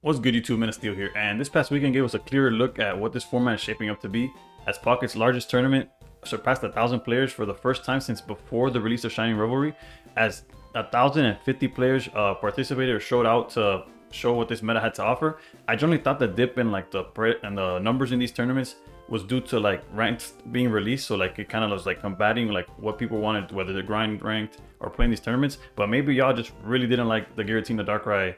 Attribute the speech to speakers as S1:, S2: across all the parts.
S1: What's good, YouTube? Steel here, and this past weekend gave us a clearer look at what this format is shaping up to be, as Pocket's largest tournament surpassed 1,000 players for the first time since before the release of Shining Revelry, as 1,050 players participated or showed out to show what this meta had to offer. I generally thought the dip in like the numbers in these tournaments was due to like ranked being released, so like it kind of was like combating like what people wanted, whether they're grind ranked or playing these tournaments. But maybe y'all just really didn't like the Giratina Darkrai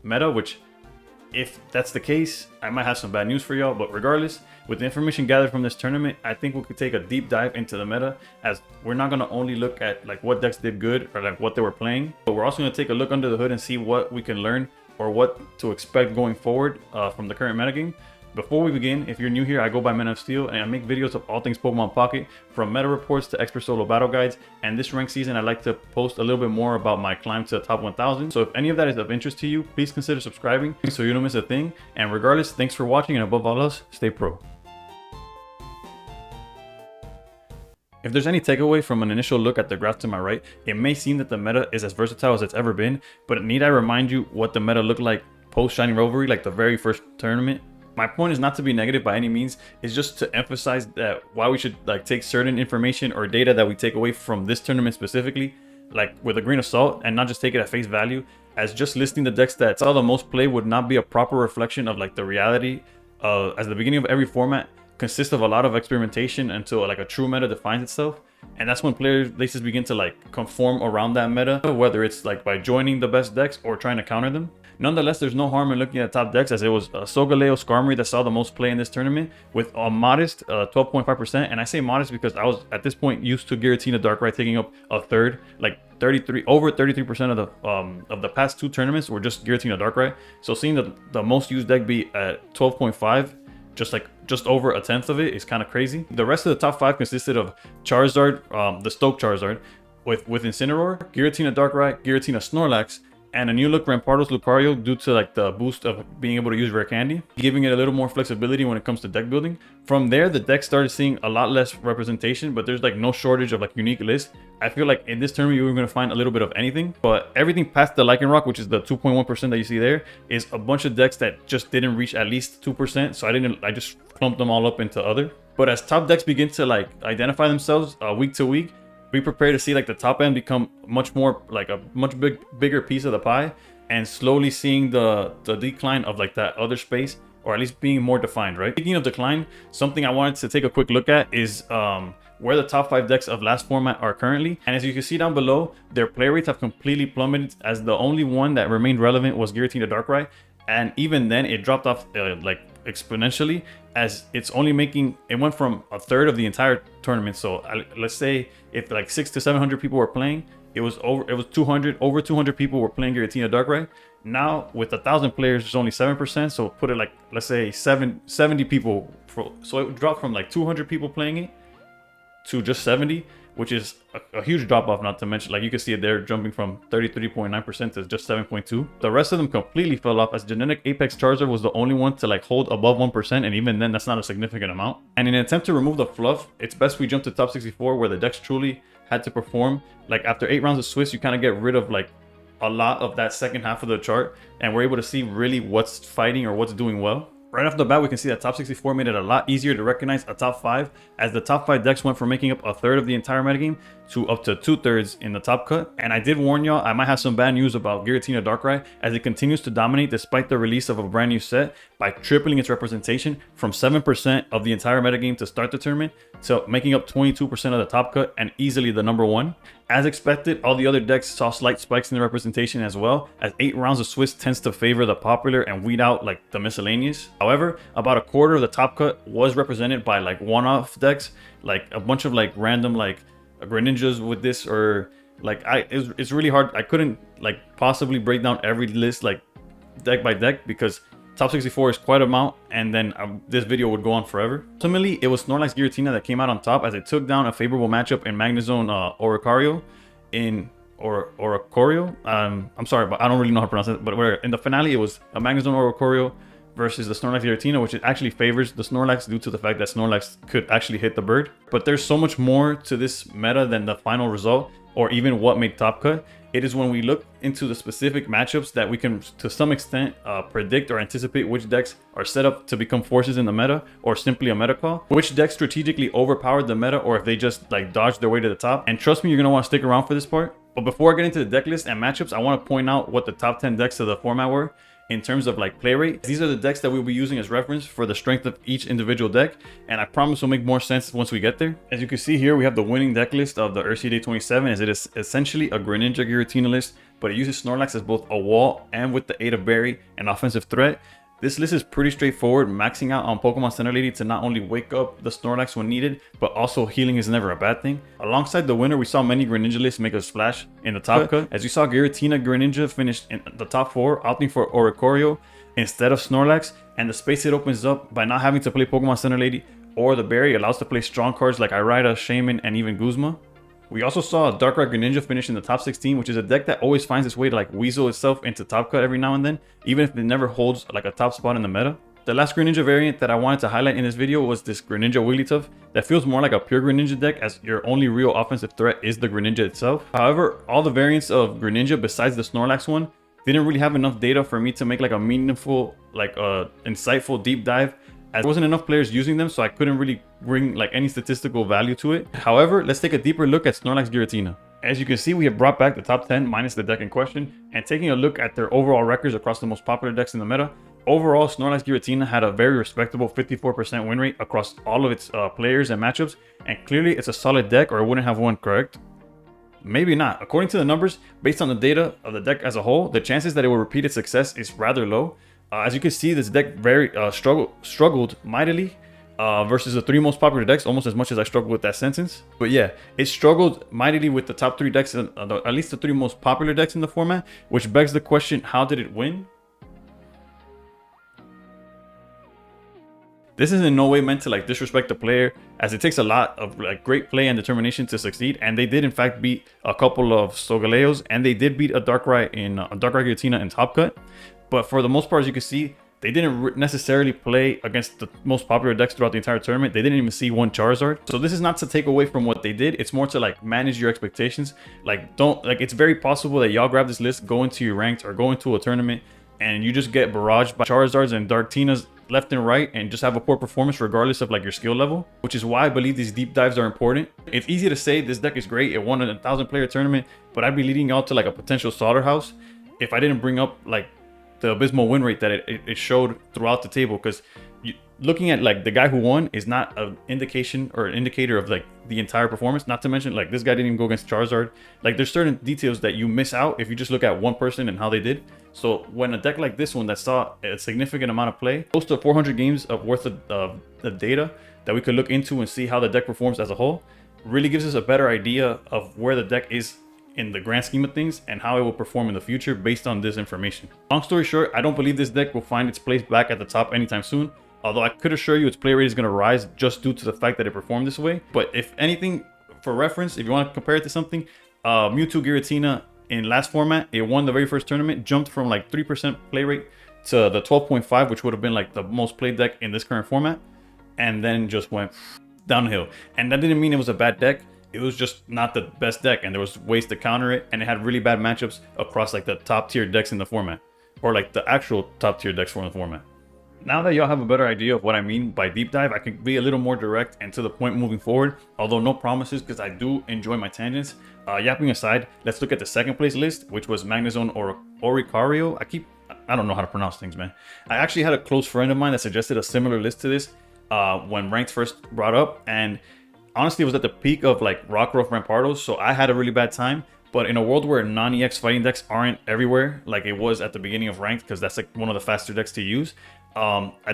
S1: meta, which if that's the case, I might have some bad news for y'all. But regardless, with the information gathered from this tournament, I think we could take a deep dive into the meta, as we're not going to only look at like what decks did good or like what they were playing, but we're also going to take a look under the hood and see what we can learn or what to expect going forward from the current metagame. Before we begin, if you're new here, I go by Men of Steel and I make videos of all things Pokemon Pocket, from meta reports to expert solo battle guides, and this rank season I like to post a little bit more about my climb to the top 1,000. So if any of that is of interest to you, please consider subscribing so you don't miss a thing. And regardless, thanks for watching, and above all else, stay pro. If there's any takeaway from an initial look at the graph to my right, it may seem that the meta is as versatile as it's ever been, but need I remind you what the meta looked like post Shining Revelry, like the very first tournament? My point is not to be negative by any means, it's just to emphasize that why we should like take certain information or data that we take away from this tournament specifically, like with a grain of salt, and not just take it at face value, as just listing the decks that saw the most play would not be a proper reflection of like the reality, as the beginning of every format consists of a lot of experimentation until like a true meta defines itself. And that's when player bases begin to like conform around that meta, whether it's like by joining the best decks or trying to counter them. Nonetheless, there's no harm in looking at top decks, as it was Solgaleo Skarmory that saw the most play in this tournament with a modest 12.5%. And I say modest because I was at this point used to Giratina Darkrai taking up a third, like over 33% of the past two tournaments were just Giratina Darkrai. So seeing the most used deck be at 12.5, just over a tenth of it, is kind of crazy. The rest of the top 5 consisted of Charizard, the Stoke Charizard, with Incineroar, Giratina Darkrai, Giratina Snorlax, and a new look Rampardos Lucario due to like the boost of being able to use rare candy, giving it a little more flexibility when it comes to deck building. From there, the deck started seeing a lot less representation, but there's like no shortage of like unique lists. I feel like in this tournament you were going to find a little bit of anything, but everything past the Lycanroc, which is the 2.1% that you see there, is a bunch of decks that just didn't reach at least 2%. So I just clumped them all up into other. But as top decks begin to like identify themselves week to week, we prepare to see like the top end become much more like a much bigger piece of the pie, and slowly seeing the decline of like that other space, or at least being more defined, right? Speaking of decline, something I wanted to take a quick look at is where the top 5 decks of last format are currently. And as you can see down below, their play rates have completely plummeted, as the only one that remained relevant was Giratina Darkrai, and even then it dropped off like exponentially, as it's only making it went from a third of the entire tournament. So let's say if like 600 to 700 people were playing, it was over 200 people were playing Giratina Darkrai. Now with 1,000 players, there's only 7%, so put it like, let's say 70 people, so it dropped from like 200 people playing it to just 70, which is a huge drop off. Not to mention, like you can see it there, jumping from 33.9% to just 7.2. The rest of them completely fell off, as Genetic Apex Charizard was the only one to like hold above 1%, and even then that's not a significant amount. And in an attempt to remove the fluff, it's best we jump to top 64, where the decks truly had to perform. Like after 8 rounds of Swiss, you kind of get rid of like a lot of that second half of the chart, and we're able to see really what's fighting or what's doing well. Right off the bat, we can see that top 64 made it a lot easier to recognize a top 5, as the top 5 decks went from making up a third of the entire metagame to up to 2/3 in the top cut. And I did warn y'all, I might have some bad news about Giratina Darkrai, as it continues to dominate despite the release of a brand new set, by tripling its representation from 7% of the entire metagame to start the tournament to making up 22% of the top cut, and easily the #1. As expected, all the other decks saw slight spikes in the representation as well, as 8 rounds of Swiss tends to favor the popular and weed out like the miscellaneous. However, about a quarter of the top cut was represented by like one-off decks, like a bunch of like random like Greninjas with this, or like it's really hard. I couldn't like possibly break down every list like deck by deck, because top 64 is quite an amount, and then this video would go on forever. Ultimately, it was Snorlax Giratina that came out on top, as it took down a favorable matchup in Magnezone Oricorio Oricorio. I'm sorry, but I don't really know how to pronounce it. But in the finale, it was a Magnezone Oricorio versus the Snorlax Giratina, which actually favors the Snorlax due to the fact that Snorlax could actually hit the bird. But there's so much more to this meta than the final result, or even what made top cut. It is when we look into the specific matchups that we can, to some extent, predict or anticipate which decks are set up to become forces in the meta, or simply a meta call, which decks strategically overpowered the meta, or if they just like dodged their way to the top. And trust me, you're gonna want to stick around for this part. But before I get into the deck list and matchups, I want to point out what the top 10 decks of the format were in terms of like play rate. These are the decks that we'll be using as reference for the strength of each individual deck, and I promise will make more sense once we get there. As you can see here, we have the winning deck list of the Arceus Day 27, as it is essentially a Greninja Giratina list, but it uses Snorlax as both a wall and with the aid of Berry, an offensive threat. This list is pretty straightforward, maxing out on Pokemon Center Lady to not only wake up the Snorlax when needed, but also healing is never a bad thing. Alongside the winner, we saw many Greninja lists make a splash in the top cut. As you saw, Giratina Greninja finished in the top 4, opting for Oricorio instead of Snorlax, and the space it opens up by not having to play Pokemon Center Lady or the Berry allows to play strong cards like Irida, Shaman, and even Guzma. We also saw Darkrai Greninja finish in the top 16, which is a deck that always finds its way to like weasel itself into top cut every now and then, even if it never holds like a top spot in the meta. The last Greninja variant that I wanted to highlight in this video was this Greninja Wigglytuff that feels more like a pure Greninja deck, as your only real offensive threat is the Greninja itself. However, all the variants of Greninja besides the Snorlax one didn't really have enough data for me to make like a meaningful, like insightful deep dive, as there wasn't enough players using them, so I couldn't really bring like any statistical value to it. However, let's take a deeper look at Snorlax Giratina. As you can see, we have brought back the top 10 minus the deck in question, and taking a look at their overall records across the most popular decks in the meta. Overall, Snorlax Giratina had a very respectable 54% win rate across all of its players and matchups, and clearly it's a solid deck, or it wouldn't have won, correct? Maybe not. According to the numbers, based on the data of the deck as a whole, the chances that it will repeat its success is rather low. As you can see, this deck very struggled mightily versus the 3 most popular decks, almost as much as I struggled with that sentence. But yeah, it struggled mightily with the top 3 decks, at least the 3 most popular decks in the format, which begs the question, how did it win? This is in no way meant to like disrespect the player, as it takes a lot of like great play and determination to succeed, and they did in fact beat a couple of Solgaleos, and they did beat a Darkrai Giratina in Top Cut. But for the most part, as you can see, they didn't necessarily play against the most popular decks throughout the entire tournament. They didn't even see one Charizard. So this is not to take away from what they did. It's more to like manage your expectations. Like it's very possible that y'all grab this list, go into your ranked or go into a tournament, and you just get barraged by Charizards and Darktinas left and right and just have a poor performance regardless of like your skill level, which is why I believe these deep dives are important. It's easy to say this deck is great, it won a 1,000 player tournament, but I'd be leading y'all to like a potential slaughterhouse if I didn't bring up like the abysmal win rate that it showed throughout the table. Because looking at like the guy who won is not an indication or an indicator of like the entire performance. Not to mention like this guy didn't even go against Charizard. Like there's certain details that you miss out if you just look at one person and how they did. So when a deck like this one that saw a significant amount of play, close to 400 games of worth of the data that we could look into and see how the deck performs as a whole, really gives us a better idea of where the deck is in the grand scheme of things and how it will perform in the future based on this information. Long story short, I don't believe this deck will find its place back at the top anytime soon, although I could assure you its play rate is going to rise just due to the fact that it performed this way. But if anything, for reference, if you want to compare it to something, Mewtwo Giratina in last format, it won the very first tournament, jumped from like 3% play rate to the 12.5, which would have been like the most played deck in this current format, and then just went downhill. And that didn't mean it was a bad deck. It was just not the best deck, and there was ways to counter it, and it had really bad matchups across like the top tier decks in the format, or like the actual top tier decks from the format. Now that y'all have a better idea of what I mean by deep dive, I can be a little more direct and to the point moving forward, although no promises because I do enjoy my tangents. Yapping aside, let's look at the second place list, which was Magnezone or Oricorio. I don't know how to pronounce things, man. I actually had a close friend of mine that suggested a similar list to this when ranked first brought up, and honestly, it was at the peak of like Rockruff Rampardos, so I had a really bad time. But in a world where non-EX fighting decks aren't everywhere, like it was at the beginning of ranked, because that's like one of the faster decks to use,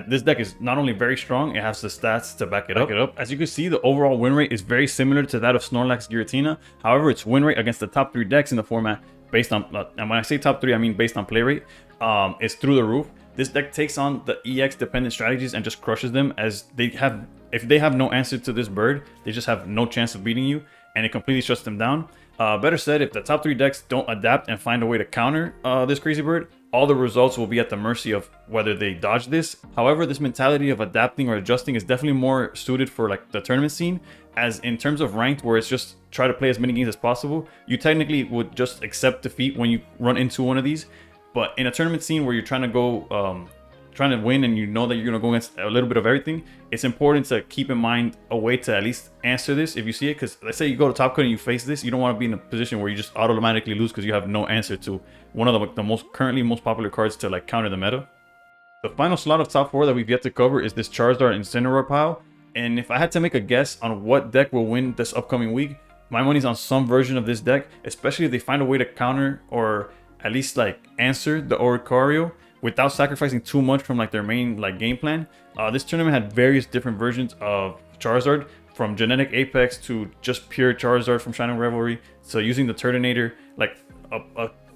S1: this deck is not only very strong, it has the stats to back it up. As you can see, the overall win rate is very similar to that of Snorlax Giratina. However, its win rate against the top 3 decks in the format, based on, and when I say top 3, I mean based on play rate, is through the roof. This deck takes on the EX dependent strategies and just crushes them, as they have, if they have no answer to this bird, they just have no chance of beating you, and it completely shuts them down. Better said, if the top 3 decks don't adapt and find a way to counter this crazy bird, all the results will be at the mercy of whether they dodge this. However, this mentality of adapting or adjusting is definitely more suited for like the tournament scene, as in terms of ranked, where it's just try to play as many games as possible, you technically would just accept defeat when you run into one of these. But in a tournament scene where you're trying to go trying to win and you know that you're going to go against a little bit of everything, it's important to keep in mind a way to at least answer this if you see it. Because let's say you go to top cut and you face this, you don't want to be in a position where you just automatically lose because you have no answer to one of the currently most popular cards to like counter the meta. The final slot of top 4 that we've yet to cover is this Charizard Incineroar pile. And if I had to make a guess on what deck will win this upcoming week, my money's on some version of this deck, especially if they find a way to counter or at least like answer the Oricorio without sacrificing too much from like their main like game plan. This tournament had various different versions of Charizard, from Genetic Apex to just pure Charizard from Shining Revelry, so using the Turtonator, like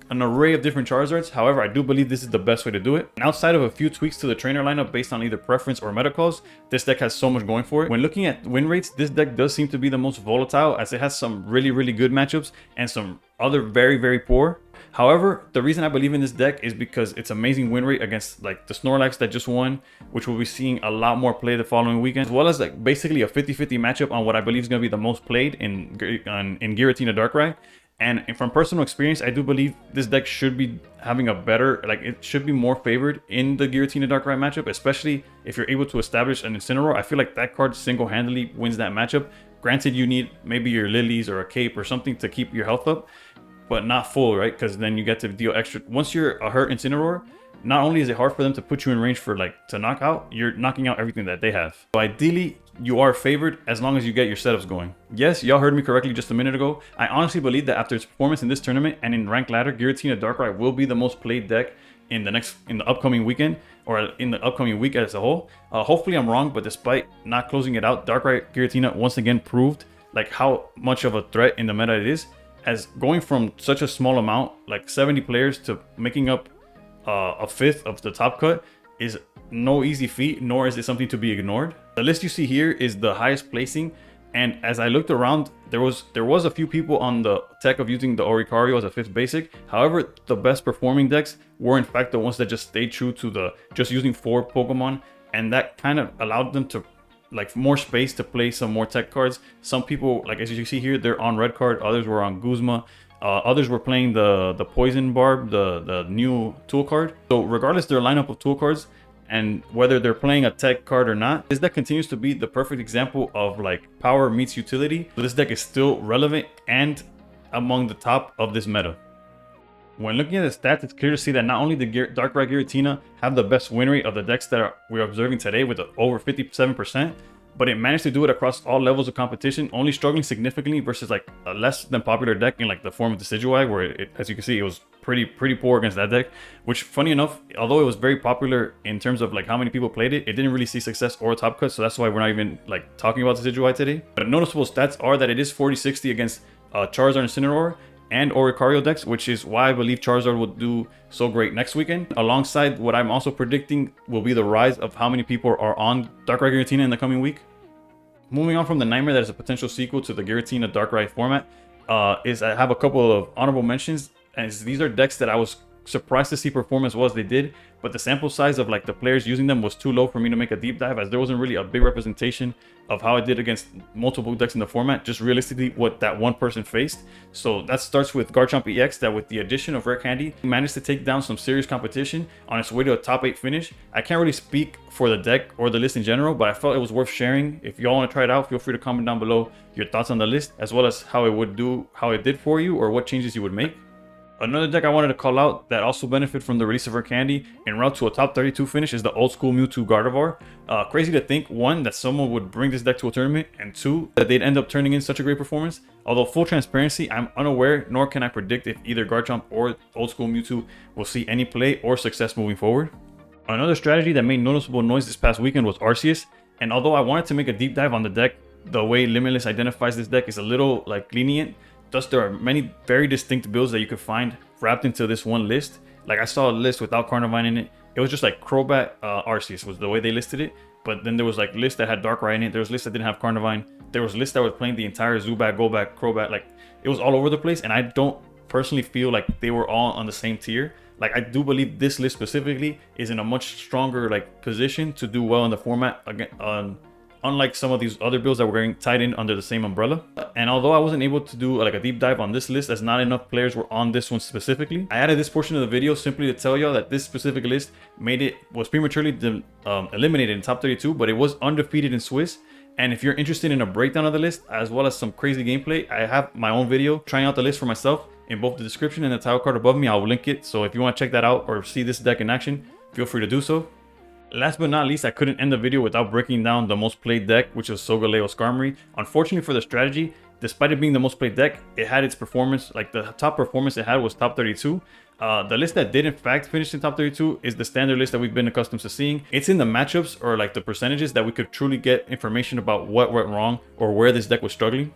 S1: an array of different Charizards. However, I do believe this is the best way to do it. And outside of a few tweaks to the trainer lineup based on either preference or meta calls, this deck has so much going for it. When looking at win rates, this deck does seem to be the most volatile, as it has some really good matchups and some other very poor. However, the reason I believe in this deck is because it's amazing win rate against like the Snorlax that just won, which we'll be seeing a lot more play the following weekend, as well as like basically a 50-50 matchup on what I believe is going to be the most played in Giratina Darkrai. And from personal experience, I do believe this deck should be having a better, like it should be more favored in the Giratina Darkrai matchup, especially if you're able to establish an Incineroar. I feel like that card single-handedly wins that matchup. Granted, you need maybe your Lilies or a Cape or something to keep your health up, but not full, right? Because then you get to deal extra. Once you're a hurt Incineroar, not only is it hard for them to put you in range for like to knock out, you're knocking out everything that they have. So ideally, you are favored as long as you get your setups going. Yes, y'all heard me correctly just a minute ago. I honestly believe that after its performance in this tournament and in ranked ladder, Giratina Darkrai will be the most played deck in the upcoming weekend, or in the upcoming week as a whole. Hopefully I'm wrong, but despite not closing it out, Darkrai Giratina once again proved like how much of a threat in the meta it is, as going from such a small amount, like 70 players, to making up a fifth of the top cut is no easy feat, nor is it something to be ignored. The list you see here is the highest placing, and as I looked around, there was a few people on the tech of using the Oricorio as a 5th basic. However, the best performing decks were in fact the ones that just stayed true to the just using 4 Pokemon, and that kind of allowed them to like more space to play some more tech cards. Some people, like as you see here, they're on red card, others were on Guzma, others were playing the Poison Barb, the new tool card. So regardless their lineup of tool cards and whether they're playing a tech card or not, this deck continues to be the perfect example of like power meets utility. So this deck is still relevant and among the top of this meta. When looking at the stats, it's clear to see that not only the Darkrai Giratina have the best win rate of the decks that we're observing today with over 57%, but it managed to do it across all levels of competition, only struggling significantly versus like a less than popular deck in like the form of Decidueye, where it, as you can see, it was pretty poor against that deck, which funny enough, although it was very popular in terms of like how many people played it, it didn't really see success or top cut, so that's why we're not even like talking about Decidueye today. But noticeable stats are that it is 40-60 against Charizard and Incineroar and Oricorio decks, which is why I believe Charizard will do so great next weekend. Alongside what I'm also predicting will be the rise of how many people are on Darkrai Giratina in the coming week. Moving on from the Nightmare that is a potential sequel to the Giratina Darkrai format, is I have a couple of honorable mentions, and these are decks that I was surprised to see perform as well as they did, but the sample size of like the players using them was too low for me to make a deep dive, as there wasn't really a big representation of how it did against multiple decks in the format, just realistically what that one person faced. So that starts with Garchomp EX, that with the addition of Rare Candy managed to take down some serious competition on its way to a top 8 finish. I can't really speak for the deck or the list in general, but I felt it was worth sharing. If y'all want to try it out, feel free to comment down below your thoughts on the list, as well as how it did for you or what changes you would make. Another deck I wanted to call out that also benefited from the release of Rare Candy en route to a top 32 finish is the old school Mewtwo Gardevoir. Crazy to think, 1, that someone would bring this deck to a tournament, and 2, that they'd end up turning in such a great performance. Although full transparency, I'm unaware, nor can I predict if either Garchomp or old school Mewtwo will see any play or success moving forward. Another strategy that made noticeable noise this past weekend was Arceus, and although I wanted to make a deep dive on the deck, the way Limitless identifies this deck is a little like lenient. Thus, there are many very distinct builds that you could find wrapped into this one list. Like I saw a list without Carnivine in it. It was just like Crobat, Arceus was the way they listed it. But then there was like lists that had Darkrai in it. There was lists that didn't have Carnivine. There was lists that were playing the entire Zubat, Golbat, Crobat. Like it was all over the place. And I don't personally feel like they were all on the same tier. Like I do believe this list specifically is in a much stronger like position to do well in the format again, unlike some of these other builds that were getting tied in under the same umbrella. And although I wasn't able to do like a deep dive on this list as not enough players were on this one specifically, I added this portion of the video simply to tell y'all that this specific list was prematurely eliminated in top 32, but it was undefeated in Swiss. And if you're interested in a breakdown of the list as well as some crazy gameplay, I have my own video trying out the list for myself in both the description and the title card above me. I'll link it, so if you want to check that out or see this deck in action, feel free to do so. Last but not least, I couldn't end the video without breaking down the most played deck, which was Solgaleo Skarmory. Unfortunately for the strategy, despite it being the most played deck, it had its performance, like the top performance it had was top 32. The list that did in fact finish in top 32 is the standard list that we've been accustomed to seeing. It's in the matchups or like the percentages that we could truly get information about what went wrong or where this deck was struggling.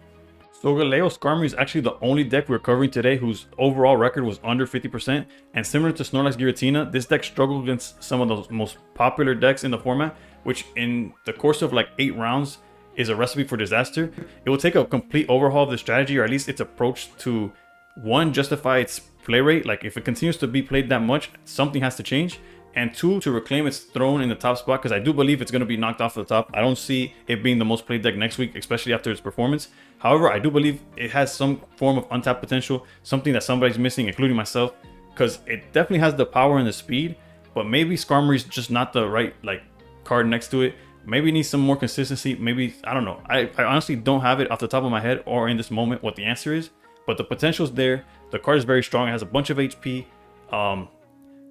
S1: Solgaleo Skarmory is actually the only deck we're covering today whose overall record was under 50%, and similar to Snorlax Giratina, this deck struggled against some of the most popular decks in the format, which in the course of like 8 rounds is a recipe for disaster. It will take a complete overhaul of the strategy, or at least its approach to, one, justify its play rate. Like if it continues to be played that much, something has to change. And 2, to reclaim its throne in the top spot, because I do believe it's going to be knocked off the top. I don't see it being the most played deck next week, especially after its performance. However, I do believe it has some form of untapped potential, something that somebody's missing, including myself, because it definitely has the power and the speed, but maybe Skarmory's just not the right like card next to it. Maybe it needs some more consistency. Maybe, I don't know. I honestly don't have it off the top of my head or in this moment what the answer is, but the potential's there. The card is very strong. It has a bunch of HP.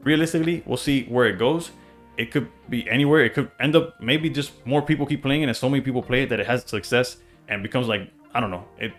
S1: Realistically, we'll see where it goes. It could be anywhere. It could end up maybe just more people keep playing it and so many people play it that it has success and becomes like, I don't know. It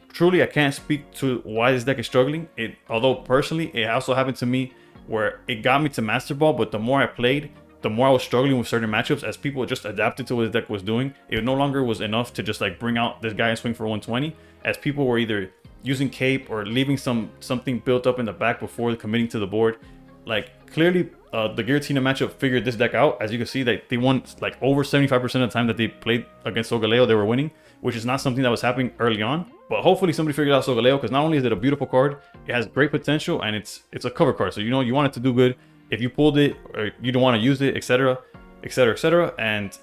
S1: truly, I can't speak to why this deck is struggling. Although personally, it also happened to me where it got me to Master Ball, but the more I played, the more I was struggling with certain matchups as people just adapted to what this deck was doing. It no longer was enough to just like bring out this guy and swing for 120, as people were either using cape or leaving something built up in the back before committing to the board. Like clearly the Giratina matchup figured this deck out. As you can see, they won like over 75% of the time that they played against Solgaleo, they were winning, which is not something that was happening early on. But hopefully somebody figured out Solgaleo, because not only is it a beautiful card, it has great potential and it's a cover card. So you know you want it to do good. If you pulled it or you don't want to use it, etc, etc, etc. And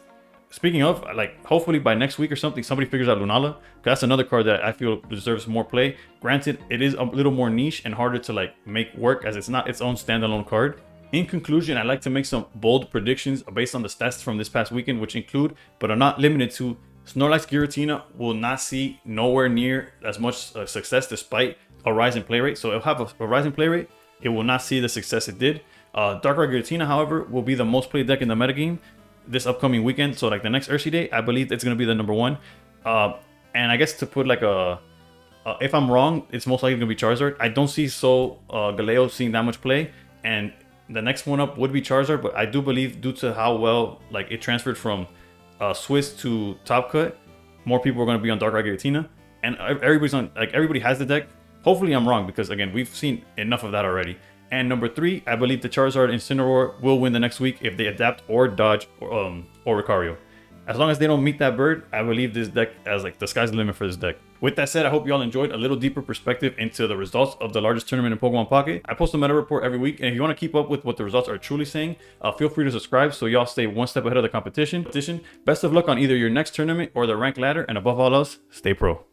S1: speaking of, like, hopefully by next week or something, somebody figures out Lunala. That's another card that I feel deserves more play. Granted, it is a little more niche and harder to like make work as it's not its own standalone card. In conclusion, I'd like to make some bold predictions based on the stats from this past weekend, which include, but are not limited to, Snorlax Giratina will not see nowhere near as much success despite a rise in play rate. So it'll have a rise in play rate. It will not see the success it did. Darkrai Giratina, however, will be the most played deck in the metagame this upcoming weekend. So like the next Ursi Day, I believe it's going to be the #1. And I guess to put like if I'm wrong, it's most likely going to be Charizard. I don't see Solgaleo seeing that much play. And the next one up would be Charizard, but I do believe due to how well like it transferred from Swiss to Top Cut, more people are going to be on Darkrai Giratina. And everybody has the deck. Hopefully I'm wrong, because again, we've seen enough of that already. And #3, I believe the Charizard Incineroar will win the next week if they adapt or dodge Oricorio. As long as they don't meet that bird, I believe this deck as like the sky's the limit for this deck. With that said, I hope you all enjoyed a little deeper perspective into the results of the largest tournament in Pokemon Pocket. I post a meta report every week, and if you want to keep up with what the results are truly saying, feel free to subscribe so y'all stay one step ahead of the competition. Best of luck on either your next tournament or the rank ladder, and above all else, stay pro.